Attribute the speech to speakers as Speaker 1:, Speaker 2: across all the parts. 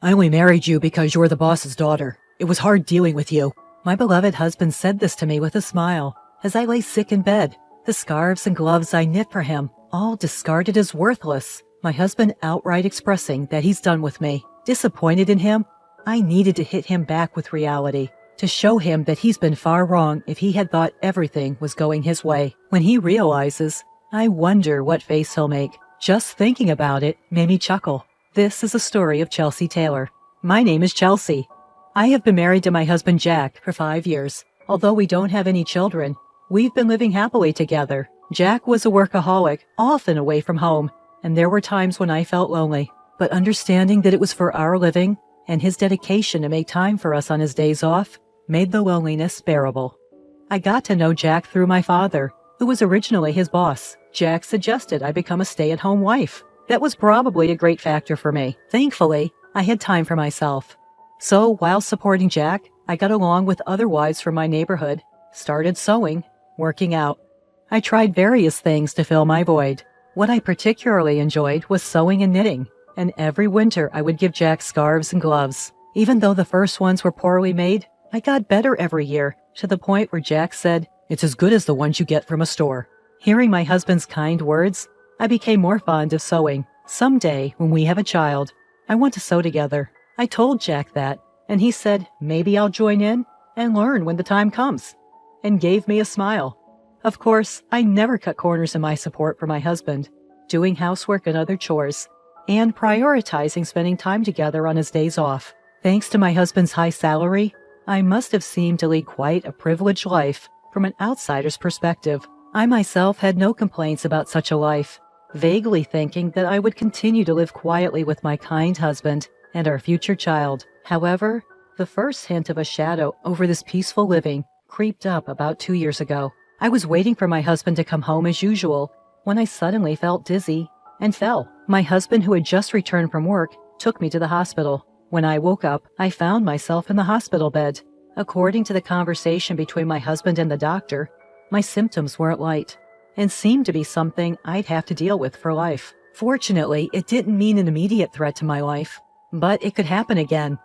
Speaker 1: I only married you because you're the boss's daughter. It was hard dealing with you. My beloved husband said this to me with a smile as I lay sick in bed. The scarves and gloves I knit for him, all discarded as worthless. My husband outright expressing that he's done with me. Disappointed in him, I needed to hit him back with reality, to show him that he's been far wrong if he had thought everything was going his way. When he realizes, I wonder what face he'll make. Just thinking about it made me chuckle. This is a story of Chelsea Taylor. My name is Chelsea. I have been married to my husband Jack for 5 years. Although we don't have any children, we've been living happily together. Jack was a workaholic, often away from home, and there were times when I felt lonely. But understanding that it was for our living, and his dedication to make time for us on his days off, made the loneliness bearable. I got to know Jack through my father, who was originally his boss. Jack suggested I become a stay-at-home wife. That was probably a great factor for me. Thankfully, I had time for myself. So, while supporting Jack, I got along with other wives from my neighborhood, started sewing, working out. I tried various things to fill my void. What I particularly enjoyed was sewing and knitting, and every winter I would give Jack scarves and gloves. Even though the first ones were poorly made, I got better every year, to the point where Jack said, "It's as good as the ones you get from a store." Hearing my husband's kind words, I became more fond of sewing. Someday, when we have a child, I want to sew together. I told Jack that, and he said maybe I'll join in and learn when the time comes, and gave me a smile. Of course, I never cut corners in my support for my husband, doing housework and other chores, and prioritizing spending time together on his days off. Thanks to my husband's high salary, I must have seemed to lead quite a privileged life from an outsider's perspective. I myself had no complaints about such a life, vaguely thinking that I would continue to live quietly with my kind husband and our future child. However, the first hint of a shadow over this peaceful living creeped up about 2 years ago. I was waiting for my husband to come home as usual when I suddenly felt dizzy and fell. My husband, who had just returned from work, took me to the hospital. When I woke up, I found myself in the hospital bed. According to the conversation between my husband and the doctor, my symptoms weren't light and seemed to be something I'd have to deal with for life. Fortunately, it didn't mean an immediate threat to my life, but it could happen again.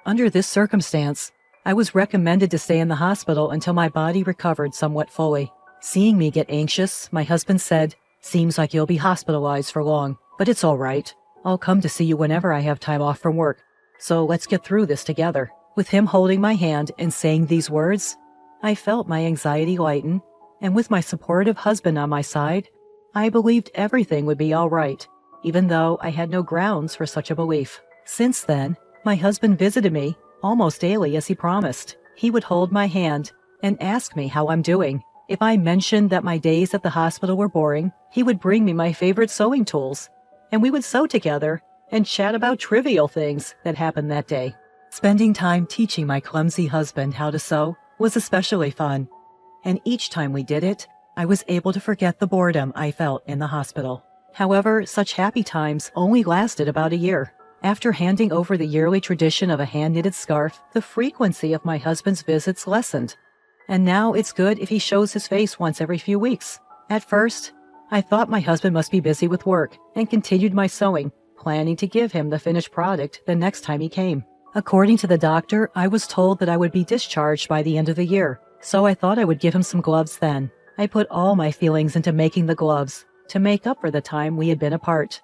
Speaker 1: Under this circumstance, I was recommended to stay in the hospital until my body recovered somewhat fully. Seeing me get anxious, my husband said, "Seems like you'll be hospitalized for long, but it's all right. I'll come to see you whenever I have time off from work. So let's get through this together." With him holding my hand and saying these words, I felt my anxiety lighten, and with my supportive husband on my side, I believed everything would be all right, even though I had no grounds for such a belief. Since then, my husband visited me almost daily as he promised. He would hold my hand and ask me how I'm doing. If I mentioned that my days at the hospital were boring, he would bring me my favorite sewing tools, and we would sew together and chat about trivial things that happened that day. Spending time teaching my clumsy husband how to sew was especially fun, and each time we did it, I was able to forget the boredom I felt in the hospital. However, such happy times only lasted about a year. After handing over the yearly tradition of a hand-knitted scarf, the frequency of my husband's visits lessened, and now it's good if he shows his face once every few weeks. At first, I thought my husband must be busy with work and continued my sewing, planning to give him the finished product the next time he came. According to the doctor, I was told that I would be discharged by the end of the year, so I thought I would give him some gloves then. I put all my feelings into making the gloves to make up for the time we had been apart.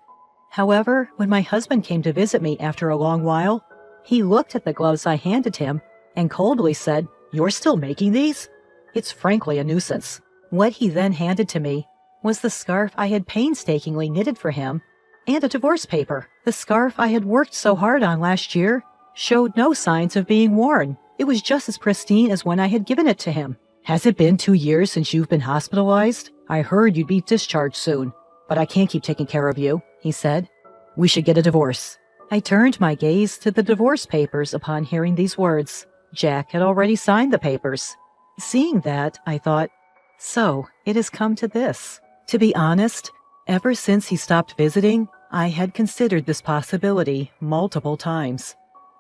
Speaker 1: However, when my husband came to visit me after a long while, he looked at the gloves I handed him and coldly said, "You're still making these?" It's frankly a nuisance. What he then handed to me was the scarf I had painstakingly knitted for him and a divorce paper. The scarf I had worked so hard on last year showed no signs of being worn. It was just as pristine as when I had given it to him. "Has it been 2 years since you've been hospitalized? I heard you'd be discharged soon, but I can't keep taking care of you," he said. "We should get a divorce." I turned my gaze to the divorce papers upon hearing these words. Jack had already signed the papers. Seeing that, I thought, so it has come to this. To be honest, ever since he stopped visiting, I had considered this possibility multiple times.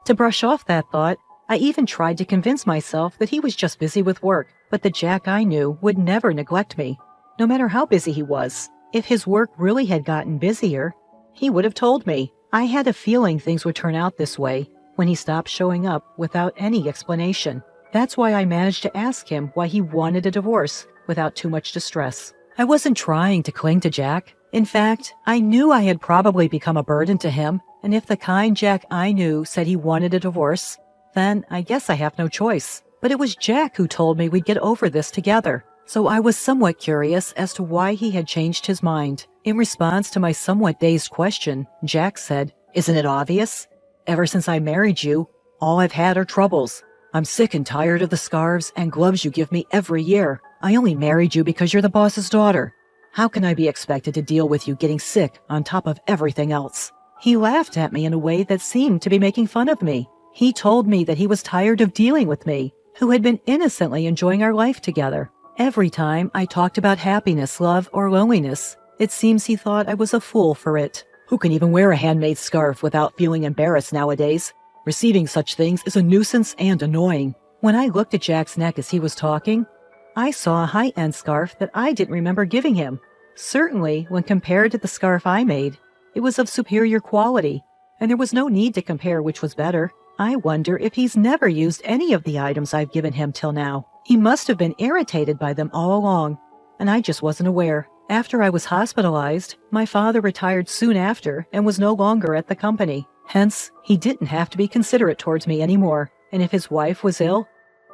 Speaker 1: To brush off that thought, I even tried to convince myself that he was just busy with work, but the Jack I knew would never neglect me, no matter how busy he was. If his work really had gotten busier, he would have told me. I had a feeling things would turn out this way when he stopped showing up without any explanation. That's why I managed to ask him why he wanted a divorce without too much distress. I wasn't trying to cling to Jack. In fact, I knew I had probably become a burden to him, and if the kind Jack I knew said he wanted a divorce, then I guess I have no choice. But it was Jack who told me we'd get over this together, so I was somewhat curious as to why he had changed his mind. In response to my somewhat dazed question, Jack said, "Isn't it obvious? Ever since I married you, all I've had are troubles. I'm sick and tired of the scarves and gloves you give me every year. I only married you because you're the boss's daughter. How can I be expected to deal with you getting sick on top of everything else?" He laughed at me in a way that seemed to be making fun of me. He told me that he was tired of dealing with me, who had been innocently enjoying our life together. Every time I talked about happiness, love, or loneliness, it seems he thought I was a fool for it. Who can even wear a handmade scarf without feeling embarrassed nowadays? Receiving such things is a nuisance and annoying. When I looked at Jack's neck as he was talking, I saw a high-end scarf that I didn't remember giving him. Certainly, when compared to the scarf I made, it was of superior quality, and there was no need to compare which was better. I wonder if he's never used any of the items I've given him till now. He must have been irritated by them all along, and I just wasn't aware. After I was hospitalized, my father retired soon after and was no longer at the company. Hence, he didn't have to be considerate towards me anymore, and if his wife was ill,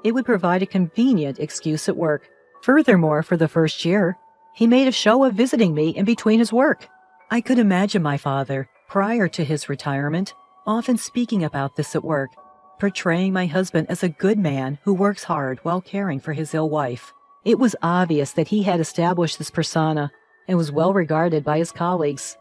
Speaker 1: it would provide a convenient excuse at work. Furthermore, for the first year, he made a show of visiting me in between his work. I could imagine my father, prior to his retirement, often speaking about this at work, portraying my husband as a good man who works hard while caring for his ill wife. It was obvious that he had established this persona and was well regarded by his colleagues.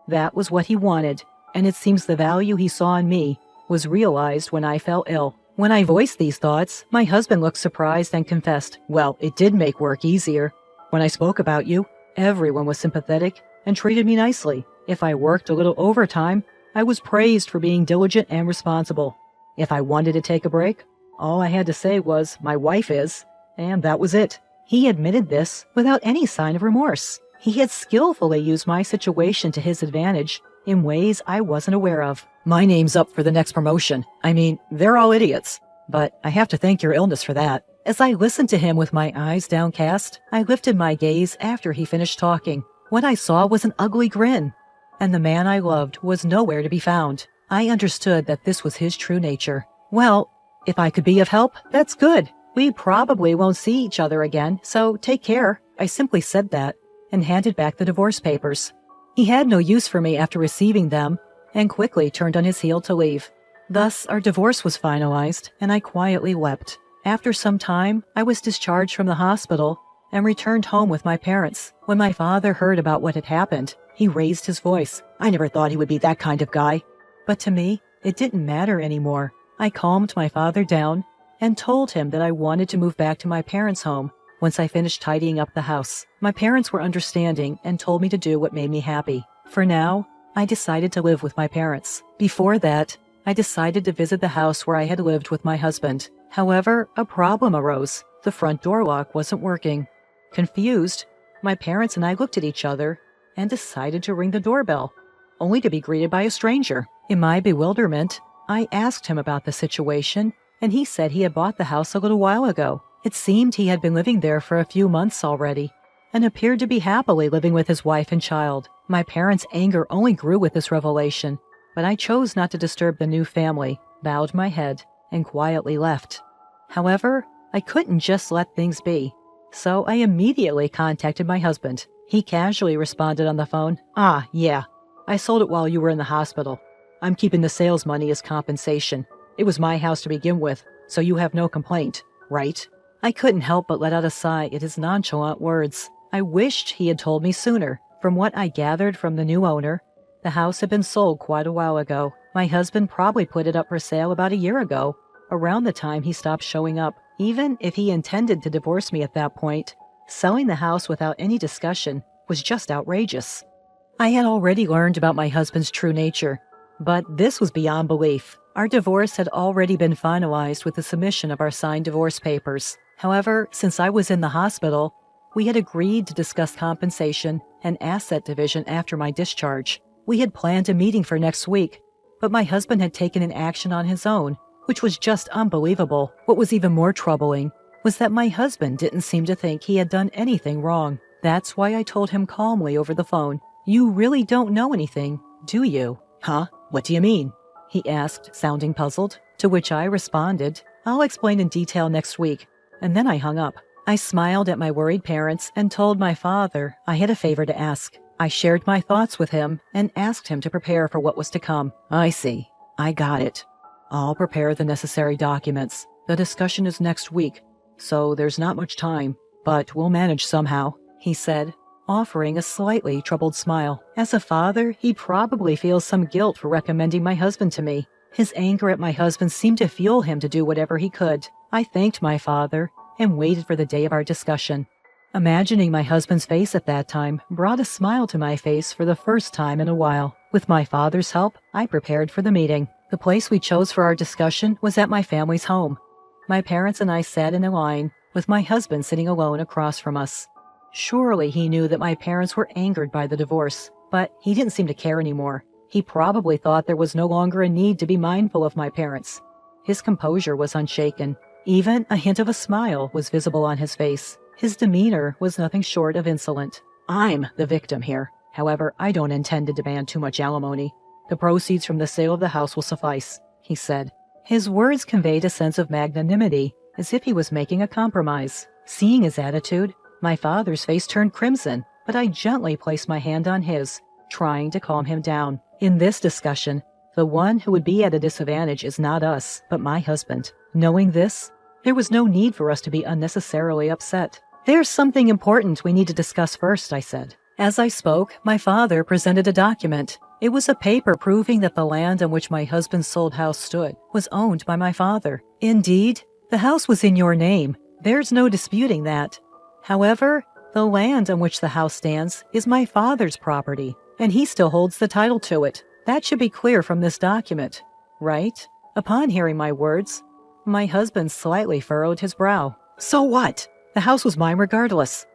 Speaker 1: That was what he wanted, and it seems the value he saw in me was realized when I fell ill. When I voiced these thoughts, my husband looked surprised and confessed, "Well, it did make work easier. When I spoke about you, everyone was sympathetic and treated me nicely. If I worked a little overtime, I was praised for being diligent and responsible. If I wanted to take a break, all I had to say was, 'My wife is,' and that was it." He admitted this without any sign of remorse. He had skillfully used my situation to his advantage in ways I wasn't aware of. "My name's up for the next promotion. I mean, they're all idiots, but I have to thank your illness for that." As I listened to him with my eyes downcast, I lifted my gaze after he finished talking. What I saw was an ugly grin, and the man I loved was nowhere to be found. I understood that this was his true nature. "Well, if I could be of help, that's good. We probably won't see each other again, so take care." I simply said that and handed back the divorce papers. He had no use for me after receiving them and quickly turned on his heel to leave. Thus, our divorce was finalized, and I quietly wept. After some time, I was discharged from the hospital and returned home with my parents. When my father heard about what had happened, he raised his voice. I never thought he would be that kind of guy. But to me, it didn't matter anymore. I calmed my father down and told him that I wanted to move back to my parents' home once I finished tidying up the house. My parents were understanding and told me to do what made me happy. For now, I decided to live with my parents. Before that, I decided to visit the house where I had lived with my husband. However, a problem arose. The front door lock wasn't working. Confused, my parents and I looked at each other and decided to ring the doorbell, only to be greeted by a stranger. In my bewilderment, I asked him about the situation, and he said he had bought the house a little while ago. It seemed he had been living there for a few months already, and appeared to be happily living with his wife and child. My parents' anger only grew with this revelation, but I chose not to disturb the new family, bowed my head, and quietly left. However, I couldn't just let things be, so I immediately contacted my husband. He casually responded on the phone, "Ah, yeah, I sold it while you were in the hospital. I'm keeping the sales money as compensation. It was my house to begin with, so you have no complaint, right?" I couldn't help but let out a sigh at his nonchalant words. I wished he had told me sooner. From what I gathered from the new owner, the house had been sold quite a while ago. My husband probably put it up for sale about a year ago, around the time he stopped showing up. Even if he intended to divorce me at that point, selling the house without any discussion was just outrageous. I had already learned about my husband's true nature, but this was beyond belief. Our divorce had already been finalized with the submission of our signed divorce papers. However, since I was in the hospital, we had agreed to discuss compensation and asset division after my discharge. We had planned a meeting for next week, but my husband had taken an action on his own, which was just unbelievable. What was even more troubling was that my husband didn't seem to think he had done anything wrong. That's why I told him calmly over the phone, "You really don't know anything, do you?" "Huh? What do you mean?" he asked, sounding puzzled, to which I responded, "I'll explain in detail next week." And then I hung up. I smiled at my worried parents and told my father I had a favor to ask. I shared my thoughts with him and asked him to prepare for what was to come. "I see. I got it. I'll prepare the necessary documents. The discussion is next week, so there's not much time, but we'll manage somehow," he said, offering a slightly troubled smile. As a father, he probably feels some guilt for recommending my husband to me. His anger at my husband seemed to fuel him to do whatever he could. I thanked my father and waited for the day of our discussion. Imagining my husband's face at that time brought a smile to my face for the first time in a while. With my father's help, I prepared for the meeting. The place we chose for our discussion was at my family's home. My parents and I sat in a line, with my husband sitting alone across from us. Surely he knew that my parents were angered by the divorce, but he didn't seem to care anymore. He probably thought there was no longer a need to be mindful of my parents. His composure was unshaken. Even a hint of a smile was visible on his face. His demeanor was nothing short of insolent. "I'm the victim here. However, I don't intend to demand too much alimony. The proceeds from the sale of the house will suffice," he said. His words conveyed a sense of magnanimity, as if he was making a compromise. Seeing his attitude, my father's face turned crimson, but I gently placed my hand on his, trying to calm him down. In this discussion, the one who would be at a disadvantage is not us, but my husband. Knowing this, there was no need for us to be unnecessarily upset. "There's something important we need to discuss first," I said. As I spoke, my father presented a document. It was a paper proving that the land on which my husband's sold house stood was owned by my father. Indeed, the house was in your name. There's no disputing that. However, the land on which the house stands is my father's property, and he still holds the title to it. That should be clear from this document, right? Upon hearing my words, my husband slightly furrowed his brow. "So what? The house was mine regardless.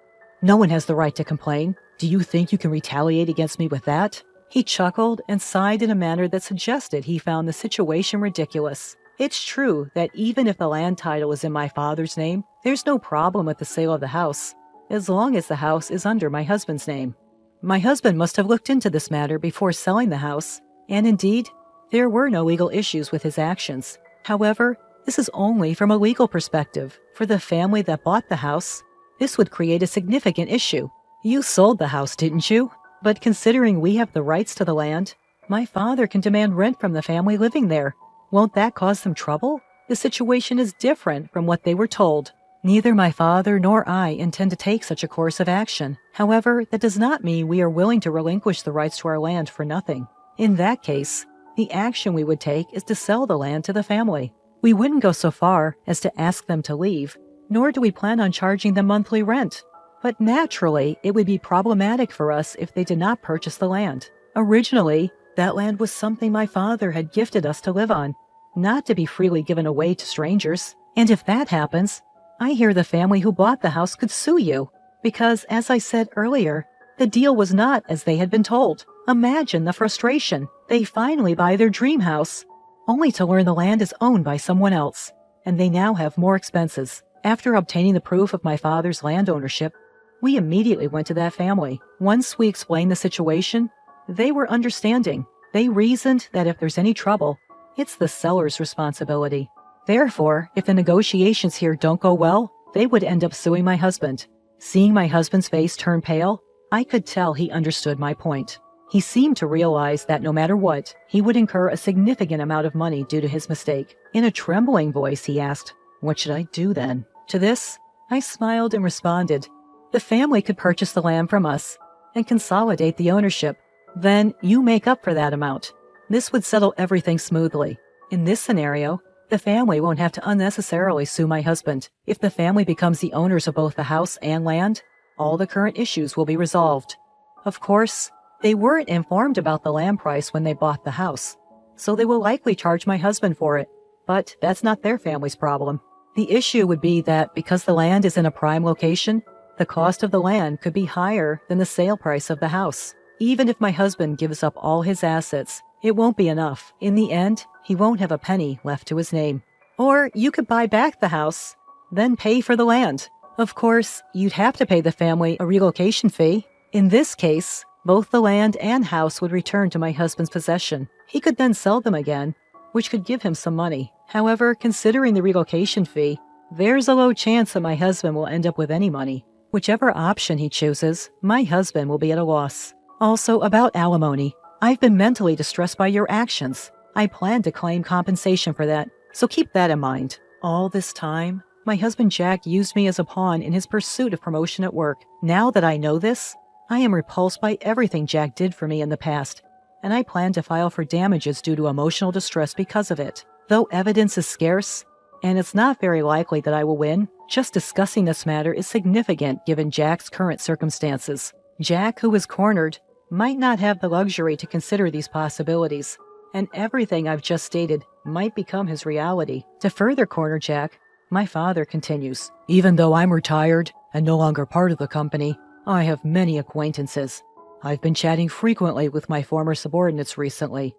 Speaker 1: No one has the right to complain. Do you think you can retaliate against me with that?" He chuckled and sighed in a manner that suggested he found the situation ridiculous. It's true that even if the land title is in my father's name, there's no problem with the sale of the house, as long as the house is under my husband's name. My husband must have looked into this matter before selling the house, and indeed, there were no legal issues with his actions. However, this is only from a legal perspective. For the family that bought the house, this would create a significant issue. You sold the house, didn't you? But considering we have the rights to the land, my father can demand rent from the family living there. Won't that cause them trouble? The situation is different from what they were told. Neither my father nor I intend to take such a course of action. However, that does not mean we are willing to relinquish the rights to our land for nothing. In that case, the action we would take is to sell the land to the family. We wouldn't go so far as to ask them to leave, nor do we plan on charging them monthly rent. But naturally, it would be problematic for us if they did not purchase the land. Originally, that land was something my father had gifted us to live on, not to be freely given away to strangers. And if that happens, I hear the family who bought the house could sue you, because, as I said earlier, the deal was not as they had been told. Imagine the frustration. They finally buy their dream house, only to learn the land is owned by someone else, and they now have more expenses. After obtaining the proof of my father's land ownership, we immediately went to that family. Once we explained the situation, they were understanding. They reasoned that if there's any trouble, it's the seller's responsibility. Therefore, if the negotiations here don't go well, they would end up suing my husband. Seeing my husband's face turn pale, I could tell he understood my point. He seemed to realize that no matter what, he would incur a significant amount of money due to his mistake. In a trembling voice, he asked, "What should I do then?" To this, I smiled and responded, "The family could purchase the land from us and consolidate the ownership. Then you make up for that amount. This would settle everything smoothly. In this scenario, the family won't have to unnecessarily sue my husband. If the family becomes the owners of both the house and land, all the current issues will be resolved." Of course, they weren't informed about the land price when they bought the house, so they will likely charge my husband for it, but that's not their family's problem. The issue would be that because the land is in a prime location, the cost of the land could be higher than the sale price of the house. Even if my husband gives up all his assets, it won't be enough. In the end, he won't have a penny left to his name. Or you could buy back the house, then pay for the land. Of course, you'd have to pay the family a relocation fee. In this case, both the land and house would return to my husband's possession. He could then sell them again, which could give him some money. However, considering the relocation fee, there's a low chance that my husband will end up with any money. Whichever option he chooses, my husband will be at a loss. Also, about alimony, I've been mentally distressed by your actions. I plan to claim compensation for that, so keep that in mind. All this time, my husband Jack used me as a pawn in his pursuit of promotion at work. Now that I know this, I am repulsed by everything Jack did for me in the past, and I plan to file for damages due to emotional distress because of it. Though evidence is scarce, and it's not very likely that I will win, just discussing this matter is significant given Jack's current circumstances. Jack, who is cornered, might not have the luxury to consider these possibilities, and everything I've just stated might become his reality. To further corner Jack, my father continues, "Even though I'm retired and no longer part of the company, I have many acquaintances. I've been chatting frequently with my former subordinates recently.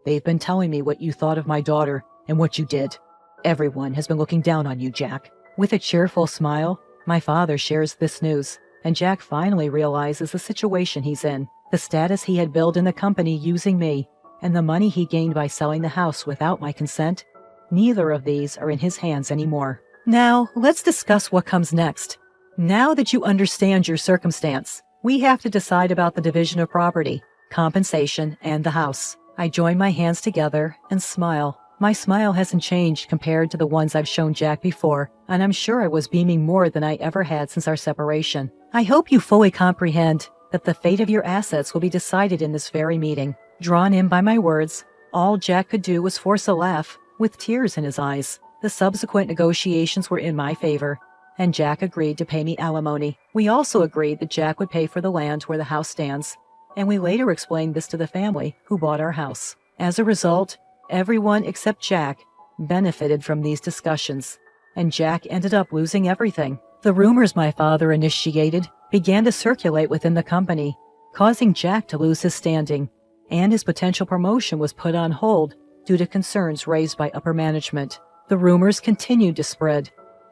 Speaker 1: They've been telling me what you thought of my daughter and what you did. Everyone has been looking down on you, Jack." With a cheerful smile, my father shares this news, and Jack finally realizes the situation he's in, the status he had built in the company using me, and the money he gained by selling the house without my consent. Neither of these are in his hands anymore. Now, let's discuss what comes next. Now that you understand your circumstance, we have to decide about the division of property, compensation, and the house. I join my hands together and smile. My smile hasn't changed compared to the ones I've shown Jack before, and I'm sure I was beaming more than I ever had since our separation. I hope you fully comprehend that the fate of your assets will be decided in this very meeting. Drawn in by my words, all Jack could do was force a laugh, with tears in his eyes. The subsequent negotiations were in my favor, and Jack agreed to pay me alimony. We also agreed that Jack would pay for the land where the house stands, and we later explained this to the family who bought our house. As a result, everyone except Jack benefited from these discussions, and Jack ended up losing everything. The rumors my father initiated began to circulate within the company, causing Jack to lose his standing, and his potential promotion was put on hold due to concerns raised by upper management. The rumors continued to spread,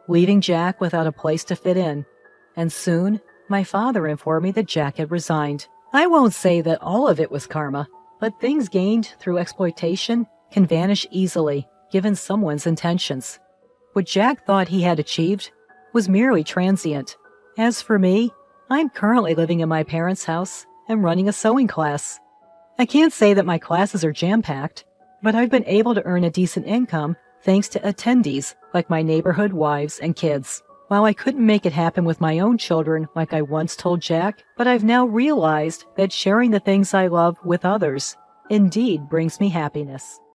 Speaker 1: leaving Jack without a place to fit in, and soon my father informed me that Jack had resigned. I won't say that all of it was karma, but things gained through exploitation can vanish easily given someone's intentions. What Jack thought he had achieved was merely transient. As for me, I'm currently living in my parents' house and running a sewing class. I can't say that my classes are jam-packed, but I've been able to earn a decent income thanks to attendees like my neighborhood wives and kids. While I couldn't make it happen with my own children like I once told Jack, but I've now realized that sharing the things I love with others indeed brings me happiness.